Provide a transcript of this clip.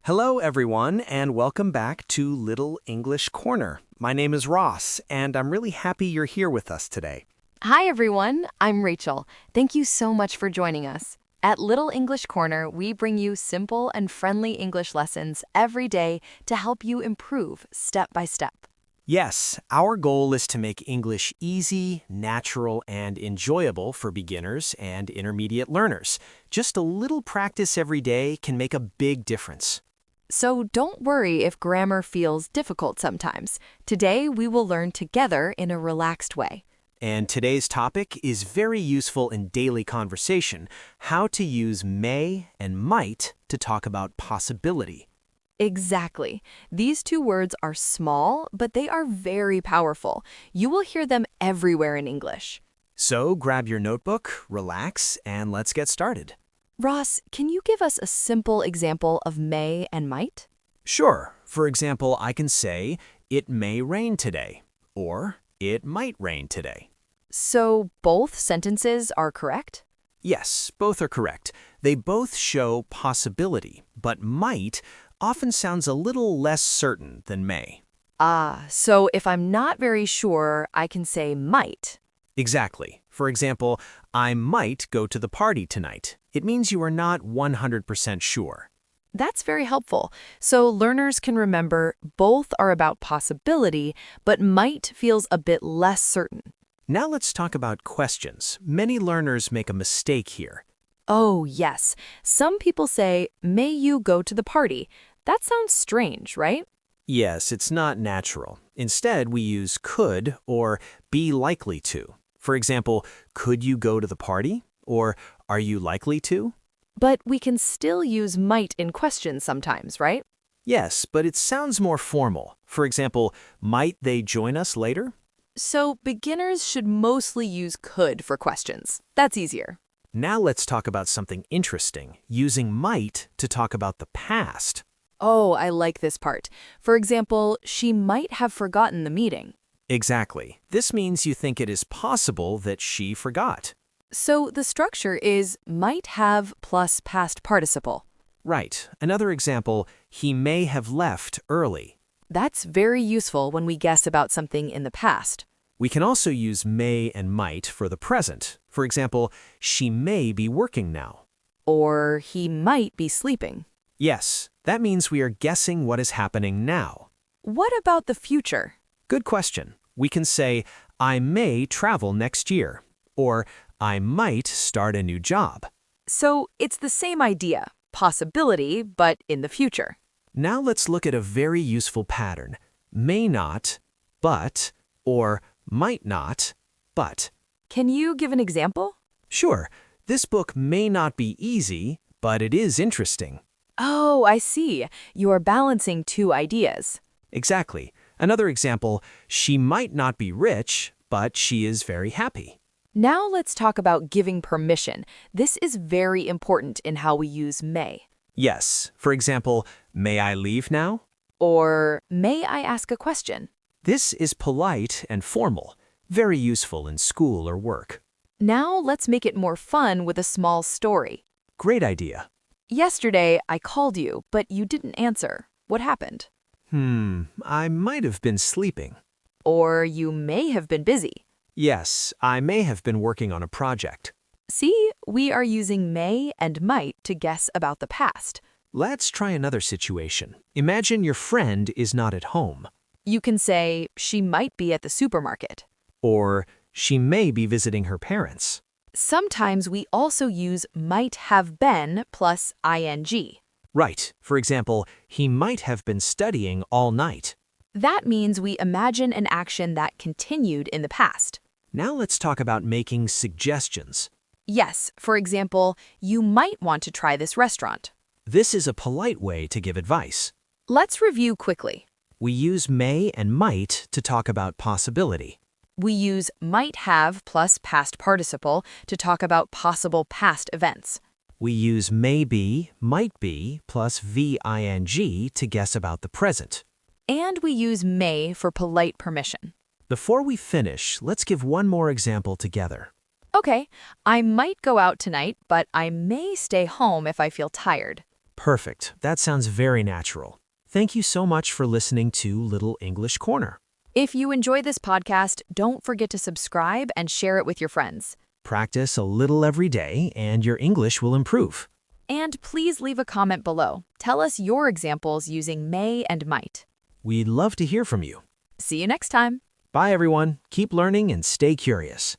Hello, everyone, and welcome back to Little English Corner. My name is Ross, and I'm really happy you're here with us today. Hi, everyone. I'm Rachel. Thank you so much for joining us. At Little English Corner, we bring you simple and friendly English lessons every day to help you improve step by step. Yes, our goal is to make English easy, natural, and enjoyable for beginners and intermediate learners. Just a little practice every day can make a big difference. So don't worry if grammar feels difficult sometimes. Today, we will learn together in a relaxed way. And today's topic is very useful in daily conversation, how to use may and might to talk about possibility. Exactly. These two words are small, but they are very powerful. You will hear them everywhere in English. So grab your notebook, relax, and let's get started. Ross, can you give us a simple example of may and might? Sure. For example, I can say, it may rain today, or it might rain today. So both sentences are correct? Yes, both are correct. They both show possibility, but might often sounds a little less certain than may. So if I'm not very sure, I can say might. Exactly. For example, I might go to the party tonight. It means you are not 100% sure. That's very helpful. So learners can remember both are about possibility, but might feels a bit less certain. Now let's talk about questions. Many learners make a mistake here. Oh, yes. Some people say, may you go to the party? That sounds strange, right? Yes, it's not natural. Instead, we use could or be likely to. For example, could you go to the party? Or are you likely to? But we can still use might in questions sometimes, right? Yes, but it sounds more formal. For example, might they join us later? So beginners should mostly use could for questions. That's easier. Now let's talk about something interesting, using might to talk about the past. Oh, I like this part. For example, she might have forgotten the meeting. Exactly. This means you think it is possible that she forgot. So the structure is might have plus past participle. Right. Another example, he may have left early. That's very useful when we guess about something in the past. We can also use may and might for the present. For example, she may be working now. Or he might be sleeping. Yes, that means we are guessing what is happening now. What about the future? Good question. We can say, I may travel next year, or I might start a new job. So it's the same idea, possibility, but in the future. Now let's look at a very useful pattern. May not, but, or might not, but. Can you give an example? Sure, this book may not be easy, but it is interesting. Oh, I see. You are balancing two ideas. Exactly. Another example, she might not be rich, but she is very happy. Now let's talk about giving permission. This is very important in how we use may. Yes, for example, may I leave now? Or may I ask a question? This is polite and formal, very useful in school or work. Now let's make it more fun with a small story. Great idea. Yesterday, I called you, but you didn't answer. What happened? I might have been sleeping. Or you may have been busy. Yes, I may have been working on a project. See, we are using may and might to guess about the past. Let's try another situation. Imagine your friend is not at home. You can say, she might be at the supermarket. Or she may be visiting her parents. Sometimes we also use might have been plus ing. Right. For example, he might have been studying all night. That means we imagine an action that continued in the past. Now let's talk about making suggestions. Yes, for example, you might want to try this restaurant. This is a polite way to give advice. Let's review quickly. We use may and might to talk about possibility. We use might have plus past participle to talk about possible past events. We use may be, might be, plus VING to guess about the present. And we use may for polite permission. Before we finish, let's give one more example together. Okay, I might go out tonight, but I may stay home if I feel tired. Perfect. That sounds very natural. Thank you so much for listening to Little English Corner. If you enjoy this podcast, don't forget to subscribe and share it with your friends. Practice a little every day, and your English will improve. And please leave a comment below. Tell us your examples using may and might. We'd love to hear from you. See you next time. Bye, everyone. Keep learning and stay curious.